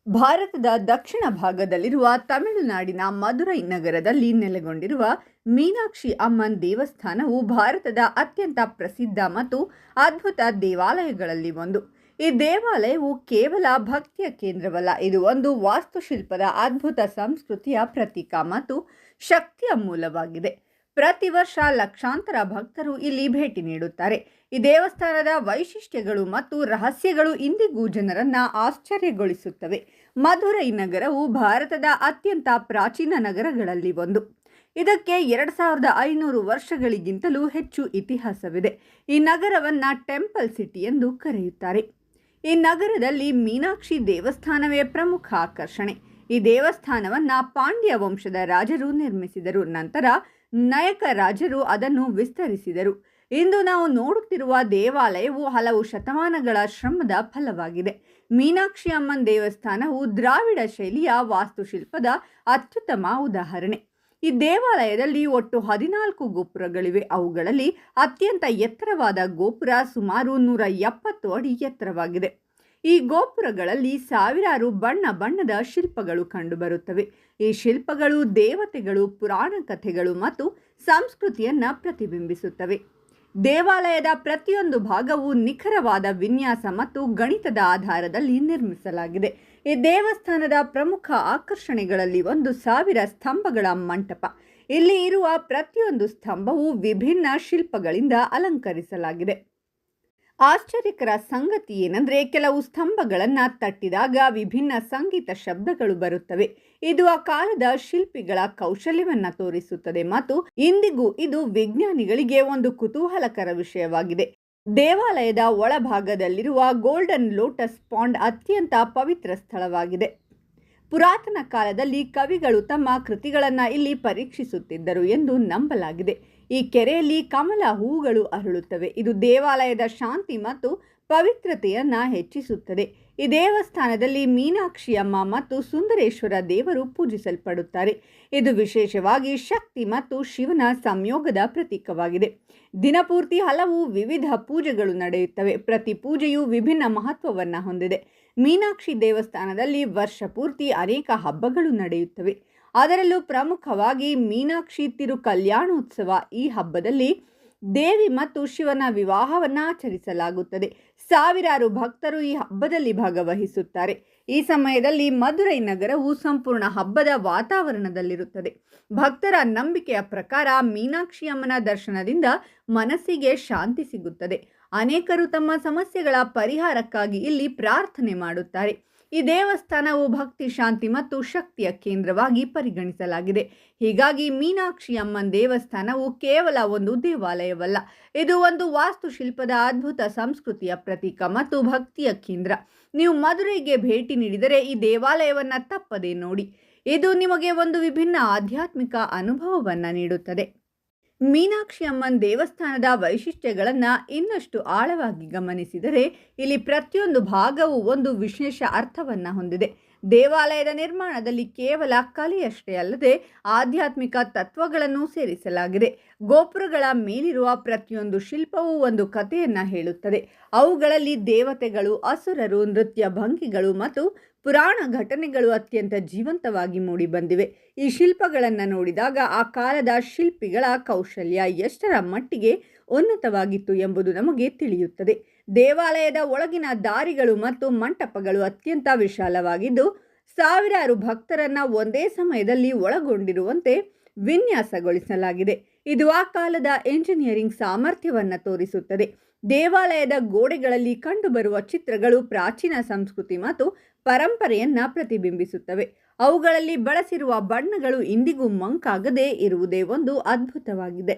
ಭಾರತದ ದಕ್ಷಿಣ ಭಾಗದಲ್ಲಿರುವ ತಮಿಳುನಾಡಿನ ಮದುರೈ ನಗರದಲ್ಲಿ ನೆಲೆಗೊಂಡಿರುವ ಮೀನಾಕ್ಷಿ ಅಮ್ಮನ್ ದೇವಸ್ಥಾನವು ಭಾರತದ ಅತ್ಯಂತ ಪ್ರಸಿದ್ಧ ಮತ್ತು ಅದ್ಭುತ ದೇವಾಲಯಗಳಲ್ಲಿ ಒಂದು. ಈ ದೇವಾಲಯವು ಕೇವಲ ಭಕ್ತಿಯ ಕೇಂದ್ರವಲ್ಲ, ಇದು ಒಂದು ವಾಸ್ತುಶಿಲ್ಪದ ಅದ್ಭುತ ಸಂಸ್ಕೃತಿಯ ಪ್ರತೀಕ ಮತ್ತು ಶಕ್ತಿಯ ಮೂಲವಾಗಿದೆ. ಪ್ರತಿ ವರ್ಷ ಲಕ್ಷಾಂತರ ಭಕ್ತರು ಇಲ್ಲಿ ಭೇಟಿ ನೀಡುತ್ತಾರೆ. ಈ ದೇವಸ್ಥಾನದ ವೈಶಿಷ್ಟ್ಯಗಳು ಮತ್ತು ರಹಸ್ಯಗಳು ಇಂದಿಗೂ ಜನರನ್ನ ಆಶ್ಚರ್ಯಗೊಳಿಸುತ್ತವೆ. ಮಧುರೈ ನಗರವು ಭಾರತದ ಅತ್ಯಂತ ಪ್ರಾಚೀನ ನಗರಗಳಲ್ಲಿ ಒಂದು. ಇದಕ್ಕೆ 2500 ವರ್ಷಗಳಿಗಿಂತಲೂ ಹೆಚ್ಚು ಇತಿಹಾಸವಿದೆ. ಈ ನಗರವನ್ನ ಟೆಂಪಲ್ ಸಿಟಿ ಎಂದು ಕರೆಯುತ್ತಾರೆ. ಈ ನಗರದಲ್ಲಿ ಮೀನಾಕ್ಷಿ ದೇವಸ್ಥಾನವೇ ಪ್ರಮುಖ ಆಕರ್ಷಣೆ. ಈ ದೇವಸ್ಥಾನವನ್ನ ಪಾಂಡ್ಯ ವಂಶದ ರಾಜರು ನಿರ್ಮಿಸಿದರು. ನಂತರ ನಾಯಕ ರಾಜರು ಅದನ್ನು ವಿಸ್ತರಿಸಿದರು. ಇಂದು ನಾವು ನೋಡುತ್ತಿರುವ ದೇವಾಲಯವು ಹಲವು ಶತಮಾನಗಳ ಶ್ರಮದ ಫಲವಾಗಿದೆ. ಮೀನಾಕ್ಷಿ ಅಮ್ಮನ್ ದೇವಸ್ಥಾನವು ದ್ರಾವಿಡ ಶೈಲಿಯ ವಾಸ್ತುಶಿಲ್ಪದ ಅತ್ಯುತ್ತಮ ಉದಾಹರಣೆ. ಈ ದೇವಾಲಯದಲ್ಲಿ ಒಟ್ಟು 14 ಗೋಪುರಗಳಿವೆ. ಅವುಗಳಲ್ಲಿ ಅತ್ಯಂತ ಎತ್ತರವಾದ ಗೋಪುರ ಸುಮಾರು 170 ಅಡಿ ಎತ್ತರವಾಗಿದೆ. ಈ ಗೋಪುರಗಳಲ್ಲಿ ಸಾವಿರಾರು ಬಣ್ಣ ಬಣ್ಣದ ಶಿಲ್ಪಗಳು ಕಂಡುಬರುತ್ತವೆ. ಈ ಶಿಲ್ಪಗಳು ದೇವತೆಗಳು, ಪುರಾಣ ಕಥೆಗಳು ಮತ್ತು ಸಂಸ್ಕೃತಿಯನ್ನು ಪ್ರತಿಬಿಂಬಿಸುತ್ತವೆ. ದೇವಾಲಯದ ಪ್ರತಿಯೊಂದು ಭಾಗವು ನಿಖರವಾದ ವಿನ್ಯಾಸ ಮತ್ತು ಗಣಿತದ ಆಧಾರದಲ್ಲಿ ನಿರ್ಮಿಸಲಾಗಿದೆ. ಈ ದೇವಸ್ಥಾನದ ಪ್ರಮುಖ ಆಕರ್ಷಣೆಗಳಲ್ಲಿ 1000 ಸ್ತಂಭಗಳ ಮಂಟಪ. ಇಲ್ಲಿ ಇರುವ ಪ್ರತಿಯೊಂದು ಸ್ತಂಭವು ವಿಭಿನ್ನ ಶಿಲ್ಪಗಳಿಂದ ಅಲಂಕರಿಸಲಾಗಿದೆ. ಆಶ್ಚರ್ಯಕರ ಸಂಗತಿ ಏನೆಂದರೆ, ಕೆಲವು ಸ್ತಂಭಗಳನ್ನು ತಟ್ಟಿದಾಗ ವಿಭಿನ್ನ ಸಂಗೀತ ಶಬ್ದಗಳು ಬರುತ್ತವೆ. ಇದು ಆ ಕಾಲದ ಶಿಲ್ಪಿಗಳ ಕೌಶಲ್ಯವನ್ನು ತೋರಿಸುತ್ತದೆ ಮತ್ತು ಇಂದಿಗೂ ಇದು ವಿಜ್ಞಾನಿಗಳಿಗೆ ಒಂದು ಕುತೂಹಲಕರ ವಿಷಯವಾಗಿದೆ. ದೇವಾಲಯದ ಒಳಭಾಗದಲ್ಲಿರುವ ಗೋಲ್ಡನ್ ಲೋಟಸ್ ಪಾಂಡ್ ಅತ್ಯಂತ ಪವಿತ್ರ ಸ್ಥಳವಾಗಿದೆ. ಪುರಾತನ ಕಾಲದಲ್ಲಿ ಕವಿಗಳು ತಮ್ಮ ಕೃತಿಗಳನ್ನು ಇಲ್ಲಿ ಪರೀಕ್ಷಿಸುತ್ತಿದ್ದರು ಎಂದು ನಂಬಲಾಗಿದೆ. ಈ ಕೆರೆಯಲ್ಲಿ ಕಮಲ ಹೂಗಳು ಅರಳುತ್ತವೆ. ಇದು ದೇವಾಲಯದ ಶಾಂತಿ ಮತ್ತು ಪವಿತ್ರತೆಯನ್ನು ಹೆಚ್ಚಿಸುತ್ತದೆ. ಈ ದೇವಸ್ಥಾನದಲ್ಲಿ ಮೀನಾಕ್ಷಿ ಅಮ್ಮ ಮತ್ತು ಸುಂದರೇಶ್ವರ ದೇವರು ಪೂಜಿಸಲ್ಪಡುತ್ತಾರೆ. ಇದು ವಿಶೇಷವಾಗಿ ಶಕ್ತಿ ಮತ್ತು ಶಿವನ ಸಂಯೋಗದ ಪ್ರತೀಕವಾಗಿದೆ. ದಿನಪೂರ್ತಿ ಹಲವು ವಿವಿಧ ಪೂಜೆಗಳು ನಡೆಯುತ್ತವೆ. ಪ್ರತಿ ಪೂಜೆಯು ವಿಭಿನ್ನ ಮಹತ್ವವನ್ನು ಹೊಂದಿದೆ. ಮೀನಾಕ್ಷಿ ದೇವಸ್ಥಾನದಲ್ಲಿ ವರ್ಷ ಪೂರ್ತಿ ಅನೇಕ ಹಬ್ಬಗಳು ನಡೆಯುತ್ತವೆ. ಅದರಲ್ಲೂ ಪ್ರಮುಖವಾಗಿ ಮೀನಾಕ್ಷಿ ತಿರು ಕಲ್ಯಾಣೋತ್ಸವ. ಈ ಹಬ್ಬದಲ್ಲಿ ದೇವಿ ಮತ್ತು ಶಿವನ ವಿವಾಹವನ್ನು ಆಚರಿಸಲಾಗುತ್ತದೆ. ಸಾವಿರಾರು ಭಕ್ತರು ಈ ಹಬ್ಬದಲ್ಲಿ ಭಾಗವಹಿಸುತ್ತಾರೆ. ಈ ಸಮಯದಲ್ಲಿ ಮಧುರೈ ನಗರವು ಸಂಪೂರ್ಣ ಹಬ್ಬದ ವಾತಾವರಣದಲ್ಲಿರುತ್ತದೆ. ಭಕ್ತರ ನಂಬಿಕೆಯ ಪ್ರಕಾರ ಮೀನಾಕ್ಷಿ ಅಮ್ಮನ ದರ್ಶನದಿಂದ ಮನಸ್ಸಿಗೆ ಶಾಂತಿ ಸಿಗುತ್ತದೆ. ಅನೇಕರು ತಮ್ಮ ಸಮಸ್ಯೆಗಳ ಪರಿಹಾರಕ್ಕಾಗಿ ಇಲ್ಲಿ ಪ್ರಾರ್ಥನೆ ಮಾಡುತ್ತಾರೆ. ಈ ದೇವಸ್ಥಾನವು ಭಕ್ತಿ, ಶಾಂತಿ ಮತ್ತು ಶಕ್ತಿಯ ಕೇಂದ್ರವಾಗಿ ಪರಿಗಣಿಸಲಾಗಿದೆ. ಹೀಗಾಗಿ ಮೀನಾಕ್ಷಿ ಅಮ್ಮನ್ ದೇವಸ್ಥಾನವು ಕೇವಲ ಒಂದು ದೇವಾಲಯವಲ್ಲ, ಇದು ಒಂದು ವಾಸ್ತುಶಿಲ್ಪದ ಅದ್ಭುತ ಸಂಸ್ಕೃತಿಯ ಪ್ರತೀಕ ಮತ್ತು ಭಕ್ತಿಯ ಕೇಂದ್ರ. ನೀವು ಮಧುರೈಗೆ ಭೇಟಿ ನೀಡಿದರೆ ಈ ದೇವಾಲಯವನ್ನು ತಪ್ಪದೇ ನೋಡಿ. ಇದು ನಿಮಗೆ ಒಂದು ವಿಭಿನ್ನ ಆಧ್ಯಾತ್ಮಿಕ ಅನುಭವವನ್ನು ನೀಡುತ್ತದೆ. ಮೀನಾಕ್ಷಿ ಅಮ್ಮನ್ ದೇವಸ್ಥಾನದ ವೈಶಿಷ್ಟ್ಯಗಳನ್ನು ಇನ್ನಷ್ಟು ಆಳವಾಗಿ ಗಮನಿಸಿದರೆ ಇಲ್ಲಿ ಪ್ರತಿಯೊಂದು ಭಾಗವು ಒಂದು ವಿಶೇಷ ಅರ್ಥವನ್ನು ಹೊಂದಿದೆ. ದೇವಾಲಯದ ನಿರ್ಮಾಣದಲ್ಲಿ ಕೇವಲ ಕಲೆಯಷ್ಟೇ ಅಲ್ಲದೆ ಆಧ್ಯಾತ್ಮಿಕ ತತ್ವಗಳನ್ನು ಸೇರಿಸಲಾಗಿದೆ. ಗೋಪುರಗಳ ಮೇಲಿರುವ ಪ್ರತಿಯೊಂದು ಶಿಲ್ಪವೂ ಒಂದು ಕಥೆಯನ್ನು ಹೇಳುತ್ತದೆ. ಅವುಗಳಲ್ಲಿ ದೇವತೆಗಳು, ಅಸುರರು, ನೃತ್ಯ ಭಂಗಿಗಳು ಮತ್ತು ಪುರಾಣ ಘಟನೆಗಳು ಅತ್ಯಂತ ಜೀವಂತವಾಗಿ ಮೂಡಿಬಂದಿವೆ. ಈ ಶಿಲ್ಪಗಳನ್ನು ನೋಡಿದಾಗ ಆ ಕಾಲದ ಶಿಲ್ಪಿಗಳ ಕೌಶಲ್ಯ ಎಷ್ಟರ ಮಟ್ಟಿಗೆ ಉನ್ನತವಾಗಿತ್ತು ಎಂಬುದು ನಮಗೆ ತಿಳಿಯುತ್ತದೆ. ದೇವಾಲಯದ ಒಳಗಿನ ದಾರಿಗಳು ಮತ್ತು ಮಂಟಪಗಳು ಅತ್ಯಂತ ವಿಶಾಲವಾಗಿದ್ದು ಸಾವಿರಾರು ಭಕ್ತರನ್ನ ಒಂದೇ ಸಮಯದಲ್ಲಿ ಒಳಗೊಂಡಿರುವಂತೆ ವಿನ್ಯಾಸಗೊಳಿಸಲಾಗಿದೆ. ಇದು ಆ ಕಾಲದ ಎಂಜಿನಿಯರಿಂಗ್ ಸಾಮರ್ಥ್ಯವನ್ನು ತೋರಿಸುತ್ತದೆ. ದೇವಾಲಯದ ಗೋಡೆಗಳಲ್ಲಿ ಕಂಡುಬರುವ ಚಿತ್ರಗಳು ಪ್ರಾಚೀನ ಸಂಸ್ಕೃತಿ ಮತ್ತು ಪರಂಪರೆಯನ್ನು ಪ್ರತಿಬಿಂಬಿಸುತ್ತವೆ. ಅವುಗಳಲ್ಲಿ ಬಳಸಿರುವ ಬಣ್ಣಗಳು ಇಂದಿಗೂ ಮಂಕಾಗದೇ ಇರುವುದೇ ಒಂದು ಅದ್ಭುತವಾಗಿದೆ.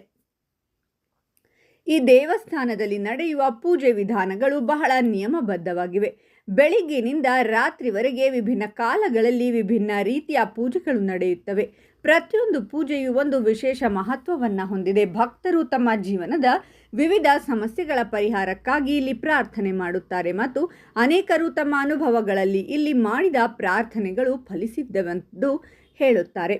ಈ ದೇವಸ್ಥಾನದಲ್ಲಿ ನಡೆಯುವ ಪೂಜೆ ವಿಧಾನಗಳು ಬಹಳ ನಿಯಮಬದ್ಧವಾಗಿವೆ. ಬೆಳಿಗ್ಗಿನಿಂದ ರಾತ್ರಿವರೆಗೆ ವಿಭಿನ್ನ ಕಾಲಗಳಲ್ಲಿ ವಿಭಿನ್ನ ರೀತಿಯ ಪೂಜೆಗಳು ನಡೆಯುತ್ತವೆ. ಪ್ರತಿಯೊಂದು ಪೂಜೆಯು ಒಂದು ವಿಶೇಷ ಮಹತ್ವವನ್ನು ಹೊಂದಿದೆ. ಭಕ್ತರು ತಮ್ಮ ಜೀವನದ ವಿವಿಧ ಸಮಸ್ಯೆಗಳ ಪರಿಹಾರಕ್ಕಾಗಿ ಇಲ್ಲಿ ಪ್ರಾರ್ಥನೆ ಮಾಡುತ್ತಾರೆ ಮತ್ತು ಅನೇಕರು ತಮ್ಮ ಅನುಭವಗಳಲ್ಲಿ ಇಲ್ಲಿ ಮಾಡಿದ ಪ್ರಾರ್ಥನೆಗಳು ಫಲಿಸಿದ್ದವೆಂದು ಹೇಳುತ್ತಾರೆ.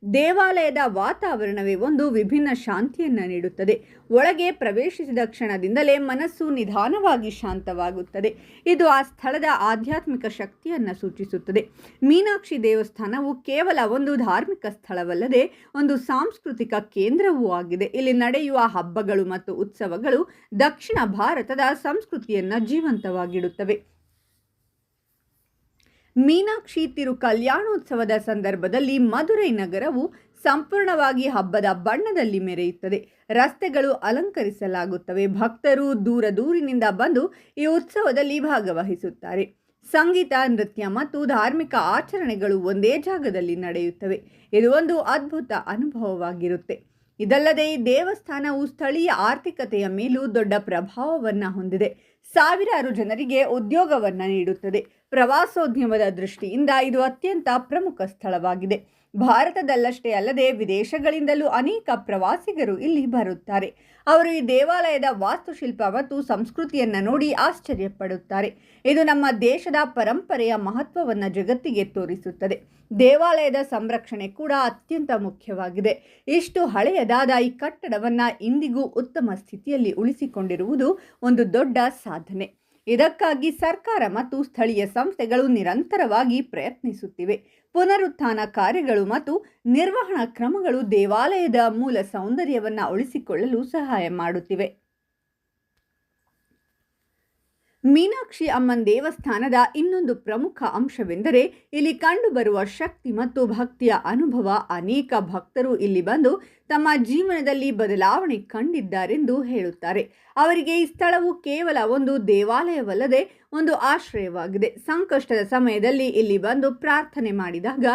ದೇವಾಲಯದ ವಾತಾವರಣವೇ ಒಂದು ವಿಭಿನ್ನ ಶಾಂತಿಯನ್ನು ನೀಡುತ್ತದೆ. ಒಳಗೆ ಪ್ರವೇಶಿಸಿದ ಕ್ಷಣದಿಂದಲೇ ಮನಸ್ಸು ನಿಧಾನವಾಗಿ ಶಾಂತವಾಗುತ್ತದೆ. ಇದು ಆ ಸ್ಥಳದ ಆಧ್ಯಾತ್ಮಿಕ ಶಕ್ತಿಯನ್ನು ಸೂಚಿಸುತ್ತದೆ. ಮೀನಾಕ್ಷಿ ದೇವಸ್ಥಾನವು ಕೇವಲ ಒಂದು ಧಾರ್ಮಿಕ ಸ್ಥಳವಲ್ಲದೆ ಒಂದು ಸಾಂಸ್ಕೃತಿಕ ಕೇಂದ್ರವೂ ಆಗಿದೆ. ಇಲ್ಲಿ ನಡೆಯುವ ಹಬ್ಬಗಳು ಮತ್ತು ಉತ್ಸವಗಳು ದಕ್ಷಿಣ ಭಾರತದ ಸಂಸ್ಕೃತಿಯನ್ನು ಜೀವಂತವಾಗಿಡುತ್ತವೆ. ಮೀನಾಕ್ಷಿ ತಿರು ಕಲ್ಯಾಣೋತ್ಸವದ ಸಂದರ್ಭದಲ್ಲಿ ಮದುರೈ ನಗರವು ಸಂಪೂರ್ಣವಾಗಿ ಹಬ್ಬದ ಬಣ್ಣದಲ್ಲಿ ಮೆರೆಯುತ್ತದೆ. ರಸ್ತೆಗಳು ಅಲಂಕರಿಸಲಾಗುತ್ತವೆ. ಭಕ್ತರು ದೂರದೂರಿನಿಂದ ಬಂದು ಈ ಉತ್ಸವದಲ್ಲಿ ಭಾಗವಹಿಸುತ್ತಾರೆ. ಸಂಗೀತ, ನೃತ್ಯ ಮತ್ತು ಧಾರ್ಮಿಕ ಆಚರಣೆಗಳು ಒಂದೇ ಜಾಗದಲ್ಲಿ ನಡೆಯುತ್ತವೆ. ಇದು ಒಂದು ಅದ್ಭುತ ಅನುಭವವಾಗಿರುತ್ತೆ. ಇದಲ್ಲದೆ ಈ ದೇವಸ್ಥಾನವು ಸ್ಥಳೀಯ ಆರ್ಥಿಕತೆಯ ಮೇಲೂ ದೊಡ್ಡ ಪ್ರಭಾವವನ್ನು ಹೊಂದಿದೆ. ಸಾವಿರಾರು ಜನರಿಗೆ ಉದ್ಯೋಗವನ್ನು ನೀಡುತ್ತದೆ. ಪ್ರವಾಸೋದ್ಯಮದ ದೃಷ್ಟಿಯಿಂದ ಇದು ಅತ್ಯಂತ ಪ್ರಮುಖ ಸ್ಥಳವಾಗಿದೆ. ಭಾರತದಲ್ಲಷ್ಟೇ ಅಲ್ಲದೆ ವಿದೇಶಗಳಿಂದಲೂ ಅನೇಕ ಪ್ರವಾಸಿಗರು ಇಲ್ಲಿ ಬರುತ್ತಾರೆ. ಅವರು ಈ ದೇವಾಲಯದ ವಾಸ್ತುಶಿಲ್ಪ ಮತ್ತು ಸಂಸ್ಕೃತಿಯನ್ನು ನೋಡಿ ಆಶ್ಚರ್ಯಪಡುತ್ತಾರೆ. ಇದು ನಮ್ಮ ದೇಶದ ಪರಂಪರೆಯ ಮಹತ್ವವನ್ನು ಜಗತ್ತಿಗೆ ತೋರಿಸುತ್ತದೆ. ದೇವಾಲಯದ ಸಂರಕ್ಷಣೆ ಕೂಡ ಅತ್ಯಂತ ಮುಖ್ಯವಾಗಿದೆ. ಇಷ್ಟು ಹಳೆಯದಾದ ಈ ಕಟ್ಟಡವನ್ನು ಇಂದಿಗೂ ಉತ್ತಮ ಸ್ಥಿತಿಯಲ್ಲಿ ಉಳಿಸಿಕೊಂಡಿರುವುದು ಒಂದು ದೊಡ್ಡ ಸಾಧನೆ. ಇದಕ್ಕಾಗಿ ಸರ್ಕಾರ ಮತ್ತು ಸ್ಥಳೀಯ ಸಂಸ್ಥೆಗಳು ನಿರಂತರವಾಗಿ ಪ್ರಯತ್ನಿಸುತ್ತಿವೆ. ಪುನರುತ್ಥಾನ ಕಾರ್ಯಗಳು ಮತ್ತು ನಿರ್ವಹಣಾ ಕ್ರಮಗಳು ದೇವಾಲಯದ ಮೂಲ ಸೌಂದರ್ಯವನ್ನು ಉಳಿಸಿಕೊಳ್ಳಲು ಸಹಾಯ ಮಾಡುತ್ತಿವೆ. ಮೀನಾಕ್ಷಿ ಅಮ್ಮನ್ ದೇವಸ್ಥಾನದ ಇನ್ನೊಂದು ಪ್ರಮುಖ ಅಂಶವೆಂದರೆ ಇಲ್ಲಿ ಕಂಡುಬರುವ ಶಕ್ತಿ ಮತ್ತು ಭಕ್ತಿಯ ಅನುಭವ. ಅನೇಕ ಭಕ್ತರು ಇಲ್ಲಿ ಬಂದು ತಮ್ಮ ಜೀವನದಲ್ಲಿ ಬದಲಾವಣೆ ಕಂಡಿದ್ದಾರೆಂದು ಹೇಳುತ್ತಾರೆ. ಅವರಿಗೆ ಈ ಸ್ಥಳವು ಕೇವಲ ಒಂದು ದೇವಾಲಯವಲ್ಲದೆ ಒಂದು ಆಶ್ರಯವಾಗಿದೆ. ಸಂಕಷ್ಟದ ಸಮಯದಲ್ಲಿ ಇಲ್ಲಿ ಬಂದು ಪ್ರಾರ್ಥನೆ ಮಾಡಿದಾಗ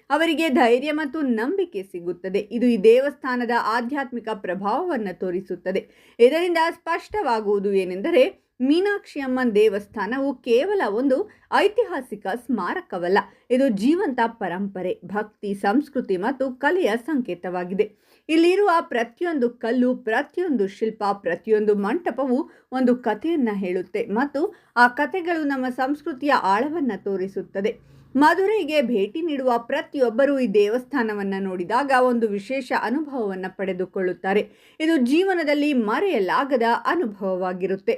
ಅವರಿಗೆ ಧೈರ್ಯ ಮತ್ತು ನಂಬಿಕೆ ಸಿಗುತ್ತದೆ. ಇದು ಈ ದೇವಸ್ಥಾನದ ಆಧ್ಯಾತ್ಮಿಕ ಪ್ರಭಾವವನ್ನು ತೋರಿಸುತ್ತದೆ. ಇದರಿಂದ ಸ್ಪಷ್ಟವಾಗುವುದು ಏನೆಂದರೆ ಮೀನಾಕ್ಷಿ ಅಮ್ಮನ್ ದೇವಸ್ಥಾನವು ಕೇವಲ ಒಂದು ಐತಿಹಾಸಿಕ ಸ್ಮಾರಕವಲ್ಲ. ಇದು ಜೀವಂತ ಪರಂಪರೆ, ಭಕ್ತಿ, ಸಂಸ್ಕೃತಿ ಮತ್ತು ಕಲೆಯ ಸಂಕೇತವಾಗಿದೆ. ಇಲ್ಲಿರುವ ಪ್ರತಿಯೊಂದು ಕಲ್ಲು, ಪ್ರತಿಯೊಂದು ಶಿಲ್ಪ, ಪ್ರತಿಯೊಂದು ಮಂಟಪವು ಒಂದು ಕಥೆಯನ್ನು ಹೇಳುತ್ತೆ ಮತ್ತು ಆ ಕಥೆಗಳು ನಮ್ಮ ಸಂಸ್ಕೃತಿಯ ಆಳವನ್ನು ತೋರಿಸುತ್ತದೆ. ಮದುರೈಗೆ ಭೇಟಿ ನೀಡುವ ಪ್ರತಿಯೊಬ್ಬರೂ ಈ ದೇವಸ್ಥಾನವನ್ನು ನೋಡಿದಾಗ ಒಂದು ವಿಶೇಷ ಅನುಭವವನ್ನು ಪಡೆದುಕೊಳ್ಳುತ್ತಾರೆ. ಇದು ಜೀವನದಲ್ಲಿ ಮರೆಯಲಾಗದ ಅನುಭವವಾಗಿರುತ್ತೆ.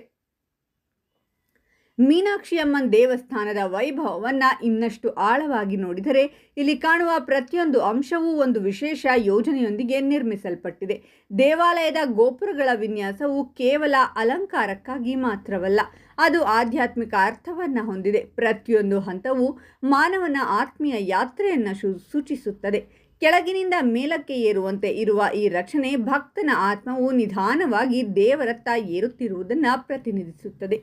ಮೀನಾಕ್ಷಿ ಅಮ್ಮನ್ ದೇವಸ್ಥಾನದ ವೈಭವವನ್ನು ಇನ್ನಷ್ಟು ಆಳವಾಗಿ ನೋಡಿದರೆ ಇಲ್ಲಿ ಕಾಣುವ ಪ್ರತಿಯೊಂದು ಅಂಶವೂ ಒಂದು ವಿಶೇಷ ಯೋಜನೆಯೊಂದಿಗೆ ನಿರ್ಮಿಸಲ್ಪಟ್ಟಿದೆ. ದೇವಾಲಯದ ಗೋಪುರಗಳ ವಿನ್ಯಾಸವು ಕೇವಲ ಅಲಂಕಾರಕ್ಕಾಗಿ ಮಾತ್ರವಲ್ಲ, ಅದು ಆಧ್ಯಾತ್ಮಿಕ ಅರ್ಥವನ್ನು ಹೊಂದಿದೆ. ಪ್ರತಿಯೊಂದು ಹಂತವು ಮಾನವನ ಆತ್ಮೀಯ ಯಾತ್ರೆಯನ್ನು ಸೂಚಿಸುತ್ತದೆ. ಕೆಳಗಿನಿಂದ ಮೇಲಕ್ಕೆ ಏರುವಂತೆ ಇರುವ ಈ ರಚನೆ ಭಕ್ತನ ಆತ್ಮವು ನಿಧಾನವಾಗಿ ದೇವರತ್ತ ಏರುತ್ತಿರುವುದನ್ನು ಪ್ರತಿನಿಧಿಸುತ್ತದೆ.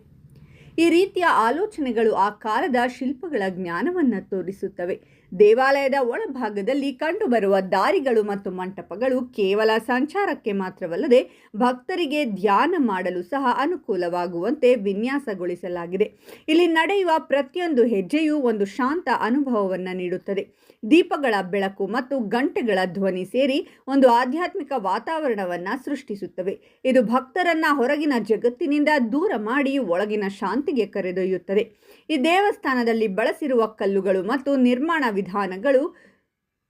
ಈ ರೀತಿಯ ಆಲೋಚನೆಗಳು ಆ ಕಾಲದ ಶಿಲ್ಪಗಳ ಜ್ಞಾನವನ್ನು ತೋರಿಸುತ್ತವೆ. ದೇವಾಲಯದ ಒಳಭಾಗದಲ್ಲಿ ಕಂಡುಬರುವ ದಾರಿಗಳು ಮತ್ತು ಮಂಟಪಗಳು ಕೇವಲ ಸಂಚಾರಕ್ಕೆ ಮಾತ್ರವಲ್ಲದೆ ಭಕ್ತರಿಗೆ ಧ್ಯಾನ ಮಾಡಲು ಸಹ ಅನುಕೂಲವಾಗುವಂತೆ ವಿನ್ಯಾಸಗೊಳಿಸಲಾಗಿದೆ. ಇಲ್ಲಿ ನಡೆಯುವ ಪ್ರತಿಯೊಂದು ಹೆಜ್ಜೆಯೂ ಒಂದು ಶಾಂತ ಅನುಭವವನ್ನು ನೀಡುತ್ತದೆ. ದೀಪಗಳ ಬೆಳಕು ಮತ್ತು ಗಂಟೆಗಳ ಧ್ವನಿ ಸೇರಿ ಒಂದು ಆಧ್ಯಾತ್ಮಿಕ ವಾತಾವರಣವನ್ನು ಸೃಷ್ಟಿಸುತ್ತವೆ. ಇದು ಭಕ್ತರನ್ನು ಹೊರಗಿನ ಜಗತ್ತಿನಿಂದ ದೂರ ಮಾಡಿ ಒಳಗಿನ ಶಾಂತಿಗೆ ಕರೆದೊಯ್ಯುತ್ತದೆ. ಈ ದೇವಸ್ಥಾನದಲ್ಲಿ ಬಳಸಿರುವ ಕಲ್ಲುಗಳು ಮತ್ತು ನಿರ್ಮಾಣ ವಿಧಾನಗಳು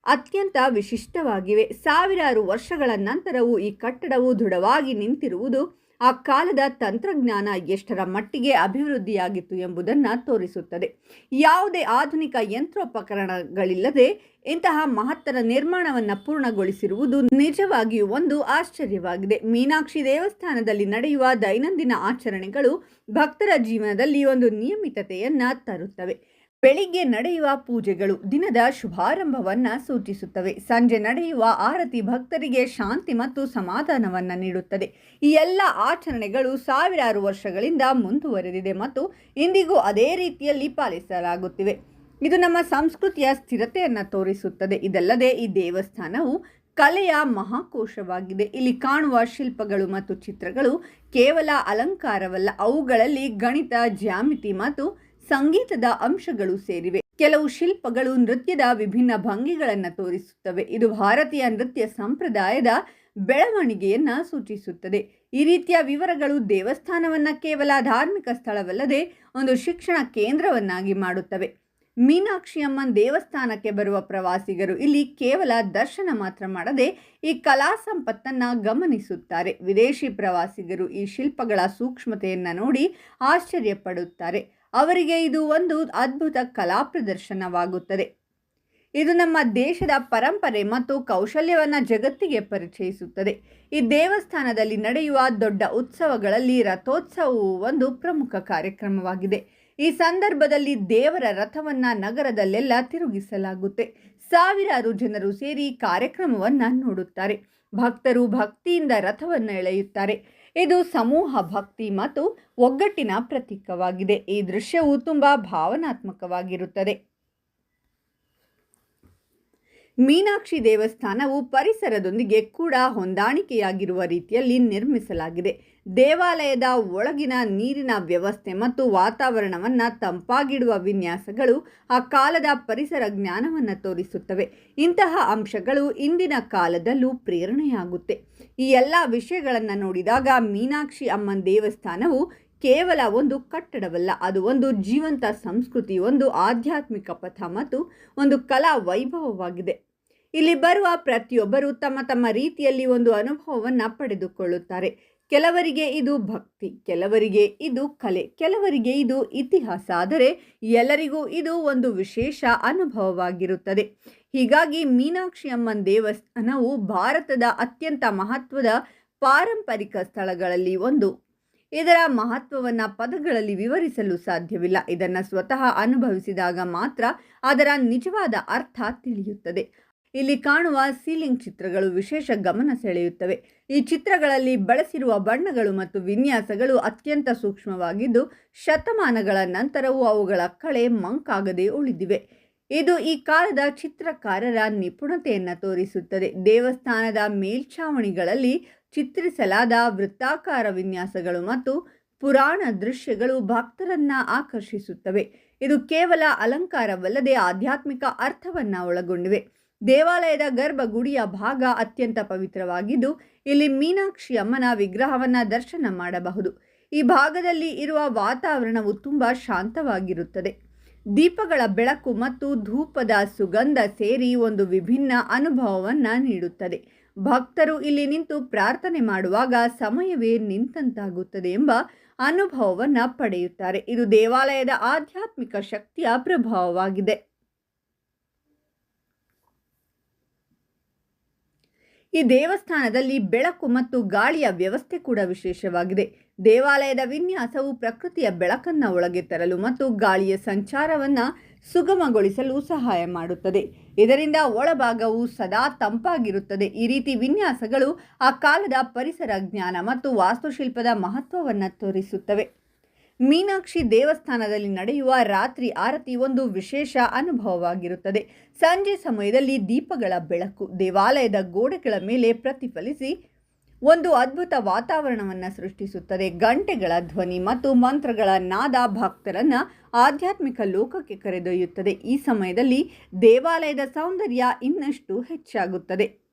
ಅತ್ಯಂತ ವಿಶಿಷ್ಟವಾಗಿವೆ. ಸಾವಿರಾರು ವರ್ಷಗಳ ನಂತರವೂ ಈ ಕಟ್ಟಡವು ದೃಢವಾಗಿ ನಿಂತಿರುವುದು ಆ ಕಾಲದ ತಂತ್ರಜ್ಞಾನ ಎಷ್ಟರ ಮಟ್ಟಿಗೆ ಅಭಿವೃದ್ಧಿಯಾಗಿತ್ತು ಎಂಬುದನ್ನು ತೋರಿಸುತ್ತದೆ. ಯಾವುದೇ ಆಧುನಿಕ ಯಂತ್ರೋಪಕರಣಗಳಿಲ್ಲದೆ ಇಂತಹ ಮಹತ್ತರ ನಿರ್ಮಾಣವನ್ನು ಪೂರ್ಣಗೊಳಿಸಿರುವುದು ನಿಜವಾಗಿಯೂ ಒಂದು ಆಶ್ಚರ್ಯವಾಗಿದೆ. ಮೀನಾಕ್ಷಿ ದೇವಸ್ಥಾನದಲ್ಲಿ ನಡೆಯುವ ದೈನಂದಿನ ಆಚರಣೆಗಳು ಭಕ್ತರ ಜೀವನದಲ್ಲಿ ಒಂದು ನಿಯಮಿತತೆಯನ್ನು ತರುತ್ತವೆ. ಬೆಳಿಗ್ಗೆ ನಡೆಯುವ ಪೂಜೆಗಳು ದಿನದ ಶುಭಾರಂಭವನ್ನು ಸೂಚಿಸುತ್ತವೆ. ಸಂಜೆ ನಡೆಯುವ ಆರತಿ ಭಕ್ತರಿಗೆ ಶಾಂತಿ ಮತ್ತು ಸಮಾಧಾನವನ್ನು ನೀಡುತ್ತದೆ. ಈ ಎಲ್ಲ ಆಚರಣೆಗಳು ಸಾವಿರಾರು ವರ್ಷಗಳಿಂದ ಮುಂದುವರೆದಿದೆ ಮತ್ತು ಇಂದಿಗೂ ಅದೇ ರೀತಿಯಲ್ಲಿ ಪಾಲಿಸಲಾಗುತ್ತಿವೆ. ಇದು ನಮ್ಮ ಸಂಸ್ಕೃತಿಯ ಸ್ಥಿರತೆಯನ್ನು ತೋರಿಸುತ್ತದೆ. ಇದಲ್ಲದೆ ಈ ದೇವಸ್ಥಾನವು ಕಲೆಯ ಮಹಾಕೋಶವಾಗಿದೆ. ಇಲ್ಲಿ ಕಾಣುವ ಶಿಲ್ಪಗಳು ಮತ್ತು ಚಿತ್ರಗಳು ಕೇವಲ ಅಲಂಕಾರವಲ್ಲ, ಅವುಗಳಲ್ಲಿ ಗಣಿತ, ಜ್ಯಾಮಿತಿ ಮತ್ತು ಸಂಗೀತದ ಅಂಶಗಳು ಸೇರಿವೆ. ಕೆಲವು ಶಿಲ್ಪಗಳು ನೃತ್ಯದ ವಿಭಿನ್ನ ಭಂಗಿಗಳನ್ನು ತೋರಿಸುತ್ತವೆ. ಇದು ಭಾರತೀಯ ನೃತ್ಯ ಸಂಪ್ರದಾಯದ ಬೆಳವಣಿಗೆಯನ್ನು ಸೂಚಿಸುತ್ತದೆ. ಈ ರೀತಿಯ ವಿವರಗಳು ದೇವಸ್ಥಾನವನ್ನು ಕೇವಲ ಧಾರ್ಮಿಕ ಸ್ಥಳವಲ್ಲದೆ ಒಂದು ಶಿಕ್ಷಣ ಕೇಂದ್ರವನ್ನಾಗಿ ಮಾಡುತ್ತವೆ. ಮೀನಾಕ್ಷಿ ಅಮ್ಮನ್ ದೇವಸ್ಥಾನಕ್ಕೆ ಬರುವ ಪ್ರವಾಸಿಗರು ಇಲ್ಲಿ ಕೇವಲ ದರ್ಶನ ಮಾತ್ರ ಮಾಡದೆ ಈ ಕಲಾ ಸಂಪತ್ತನ್ನು ಗಮನಿಸುತ್ತಾರೆ. ವಿದೇಶಿ ಪ್ರವಾಸಿಗರು ಈ ಶಿಲ್ಪಗಳ ಸೂಕ್ಷ್ಮತೆಯನ್ನು ನೋಡಿ ಆಶ್ಚರ್ಯಪಡುತ್ತಾರೆ. ಅವರಿಗೆ ಇದು ಒಂದು ಅದ್ಭುತ ಕಲಾ ಪ್ರದರ್ಶನವಾಗುತ್ತದೆ. ಇದು ನಮ್ಮ ದೇಶದ ಪರಂಪರೆ ಮತ್ತು ಕೌಶಲ್ಯವನ್ನು ಜಗತ್ತಿಗೆ ಪರಿಚಯಿಸುತ್ತದೆ. ಈ ದೇವಸ್ಥಾನದಲ್ಲಿ ನಡೆಯುವ ದೊಡ್ಡ ಉತ್ಸವಗಳಲ್ಲಿ ರಥೋತ್ಸವವು ಒಂದು ಪ್ರಮುಖ ಕಾರ್ಯಕ್ರಮವಾಗಿದೆ. ಈ ಸಂದರ್ಭದಲ್ಲಿ ದೇವರ ರಥವನ್ನು ನಗರದಲ್ಲೆಲ್ಲ ತಿರುಗಿಸಲಾಗುತ್ತೆ. ಸಾವಿರಾರು ಜನರು ಸೇರಿ ಕಾರ್ಯಕ್ರಮವನ್ನು ನೋಡುತ್ತಾರೆ. ಭಕ್ತರು ಭಕ್ತಿಯಿಂದ ರಥವನ್ನು ಎಳೆಯುತ್ತಾರೆ. ಇದು ಸಮೂಹ ಭಕ್ತಿ ಮತ್ತು ಒಗ್ಗಟ್ಟಿನ ಪ್ರತೀಕವಾಗಿದೆ. ಈ ದೃಶ್ಯವು ತುಂಬ ಭಾವನಾತ್ಮಕವಾಗಿರುತ್ತದೆ. ಮೀನಾಕ್ಷಿ ದೇವಸ್ಥಾನವು ಪರಿಸರದೊಂದಿಗೆ ಕೂಡ ಹೊಂದಾಣಿಕೆಯಾಗಿರುವ ರೀತಿಯಲ್ಲಿ ನಿರ್ಮಿಸಲಾಗಿದೆ. ದೇವಾಲಯದ ಒಳಗಿನ ನೀರಿನ ವ್ಯವಸ್ಥೆ ಮತ್ತು ವಾತಾವರಣವನ್ನು ತಂಪಾಗಿಡುವ ವಿನ್ಯಾಸಗಳು ಆ ಕಾಲದ ಪರಿಸರ ಜ್ಞಾನವನ್ನು ತೋರಿಸುತ್ತವೆ. ಇಂತಹ ಅಂಶಗಳು ಇಂದಿನ ಕಾಲದಲ್ಲೂ ಪ್ರೇರಣೆಯಾಗುತ್ತೆ. ಈ ಎಲ್ಲ ವಿಷಯಗಳನ್ನು ನೋಡಿದಾಗ ಮೀನಾಕ್ಷಿ ಅಮ್ಮನ್ ದೇವಸ್ಥಾನವು ಕೇವಲ ಒಂದು ಕಟ್ಟಡವಲ್ಲ, ಅದು ಒಂದು ಜೀವಂತ ಸಂಸ್ಕೃತಿ, ಒಂದು ಆಧ್ಯಾತ್ಮಿಕ ಪಥ ಮತ್ತು ಒಂದು ಕಲಾ ವೈಭವವಾಗಿದೆ. ಇಲ್ಲಿ ಬರುವ ಪ್ರತಿಯೊಬ್ಬರು ತಮ್ಮ ತಮ್ಮ ರೀತಿಯಲ್ಲಿ ಒಂದು ಅನುಭವವನ್ನು ಪಡೆದುಕೊಳ್ಳುತ್ತಾರೆ. ಕೆಲವರಿಗೆ ಇದು ಭಕ್ತಿ, ಕೆಲವರಿಗೆ ಇದು ಕಲೆ, ಕೆಲವರಿಗೆ ಇದು ಇತಿಹಾಸ, ಆದರೆ ಎಲ್ಲರಿಗೂ ಇದು ಒಂದು ವಿಶೇಷ ಅನುಭವವಾಗಿರುತ್ತದೆ. ಹೀಗಾಗಿ ಮೀನಾಕ್ಷಿ ಅಮ್ಮನ್ ದೇವಸ್ಥಾನವು ಭಾರತದ ಅತ್ಯಂತ ಮಹತ್ವದ ಪಾರಂಪರಿಕ ಸ್ಥಳಗಳಲ್ಲಿ ಒಂದು. ಇದರ ಮಹತ್ವವನ್ನು ಪದಗಳಲ್ಲಿ ವಿವರಿಸಲು ಸಾಧ್ಯವಿಲ್ಲ. ಇದನ್ನು ಸ್ವತಃ ಅನುಭವಿಸಿದಾಗ ಮಾತ್ರ ಅದರ ನಿಜವಾದ ಅರ್ಥ ತಿಳಿಯುತ್ತದೆ. ಇಲ್ಲಿ ಕಾಣುವ ಸೀಲಿಂಗ್ ಚಿತ್ರಗಳು ವಿಶೇಷ ಗಮನ ಸೆಳೆಯುತ್ತವೆ. ಈ ಚಿತ್ರಗಳಲ್ಲಿ ಬಳಸಿರುವ ಬಣ್ಣಗಳು ಮತ್ತು ವಿನ್ಯಾಸಗಳು ಅತ್ಯಂತ ಸೂಕ್ಷ್ಮವಾಗಿದ್ದು, ಶತಮಾನಗಳ ನಂತರವೂ ಅವುಗಳ ಕಳೆ ಮಂಕಾಗದೆ ಉಳಿದಿವೆ. ಇದು ಈ ಕಾಲದ ಚಿತ್ರಕಾರರ ನಿಪುಣತೆಯನ್ನು ತೋರಿಸುತ್ತದೆ. ದೇವಸ್ಥಾನದ ಮೇಲ್ಛಾವಣಿಗಳಲ್ಲಿ ಚಿತ್ರಿಸಲಾದ ವೃತ್ತಾಕಾರ ವಿನ್ಯಾಸಗಳು ಮತ್ತು ಪುರಾಣ ದೃಶ್ಯಗಳು ಭಕ್ತರನ್ನು ಆಕರ್ಷಿಸುತ್ತವೆ. ಇದು ಕೇವಲ ಅಲಂಕಾರವಲ್ಲದೆ ಆಧ್ಯಾತ್ಮಿಕ ಅರ್ಥವನ್ನು ಒಳಗೊಂಡಿವೆ. ದೇವಾಲಯದ ಗರ್ಭಗುಡಿಯ ಭಾಗ ಅತ್ಯಂತ ಪವಿತ್ರವಾಗಿದ್ದು, ಇಲ್ಲಿ ಮೀನಾಕ್ಷಿ ಅಮ್ಮನ ವಿಗ್ರಹವನ್ನು ದರ್ಶನ ಮಾಡಬಹುದು. ಈ ಭಾಗದಲ್ಲಿ ಇರುವ ವಾತಾವರಣವು ತುಂಬ ಶಾಂತವಾಗಿರುತ್ತದೆ. ದೀಪಗಳ ಬೆಳಕು ಮತ್ತು ಧೂಪದ ಸುಗಂಧ ಸೇರಿ ಒಂದು ವಿಭಿನ್ನ ಅನುಭವವನ್ನು ನೀಡುತ್ತದೆ. ಭಕ್ತರು ಇಲ್ಲಿ ನಿಂತು ಪ್ರಾರ್ಥನೆ ಮಾಡುವಾಗ ಸಮಯವೇ ನಿಂತಂತಾಗುತ್ತದೆ ಎಂಬ ಅನುಭವವನ್ನು ಪಡೆಯುತ್ತಾರೆ. ಇದು ದೇವಾಲಯದ ಆಧ್ಯಾತ್ಮಿಕ ಶಕ್ತಿಯ ಪ್ರಭಾವವಾಗಿದೆ. ಈ ದೇವಸ್ಥಾನದಲ್ಲಿ ಬೆಳಕು ಮತ್ತು ಗಾಳಿಯ ವ್ಯವಸ್ಥೆ ಕೂಡ ವಿಶೇಷವಾಗಿದೆ. ದೇವಾಲಯದ ವಿನ್ಯಾಸವು ಪ್ರಕೃತಿಯ ಬೆಳಕನ್ನು ಒಳಗೆ ತರಲು ಮತ್ತು ಗಾಳಿಯ ಸಂಚಾರವನ್ನು ಸುಗಮಗೊಳಿಸಲು ಸಹಾಯ ಮಾಡುತ್ತದೆ. ಇದರಿಂದ ಒಳಭಾಗವು ಸದಾ ತಂಪಾಗಿರುತ್ತದೆ. ಈ ರೀತಿ ವಿನ್ಯಾಸಗಳು ಆ ಕಾಲದ ಪರಿಸರ ಜ್ಞಾನ ಮತ್ತು ವಾಸ್ತುಶಿಲ್ಪದ ಮಹತ್ವವನ್ನು ತೋರಿಸುತ್ತವೆ. ಮೀನಾಕ್ಷಿ ದೇವಸ್ಥಾನದಲ್ಲಿ ನಡೆಯುವ ರಾತ್ರಿ ಆರತಿ ಒಂದು ವಿಶೇಷ ಅನುಭವವಾಗಿರುತ್ತದೆ. ಸಂಜೆ ಸಮಯದಲ್ಲಿ ದೀಪಗಳ ಬೆಳಕು ದೇವಾಲಯದ ಗೋಡೆಗಳ ಮೇಲೆ ಪ್ರತಿಫಲಿಸಿ ಒಂದು ಅದ್ಭುತ ವಾತಾವರಣವನ್ನು ಸೃಷ್ಟಿಸುತ್ತದೆ. ಗಂಟೆಗಳ ಧ್ವನಿ ಮತ್ತು ಮಂತ್ರಗಳ ನಾದ ಭಕ್ತರನ್ನು ಆಧ್ಯಾತ್ಮಿಕ ಲೋಕಕ್ಕೆ ಕರೆದೊಯ್ಯುತ್ತದೆ. ಈ ಸಮಯದಲ್ಲಿ ದೇವಾಲಯದ ಸೌಂದರ್ಯ ಇನ್ನಷ್ಟು ಹೆಚ್ಚಾಗುತ್ತದೆ.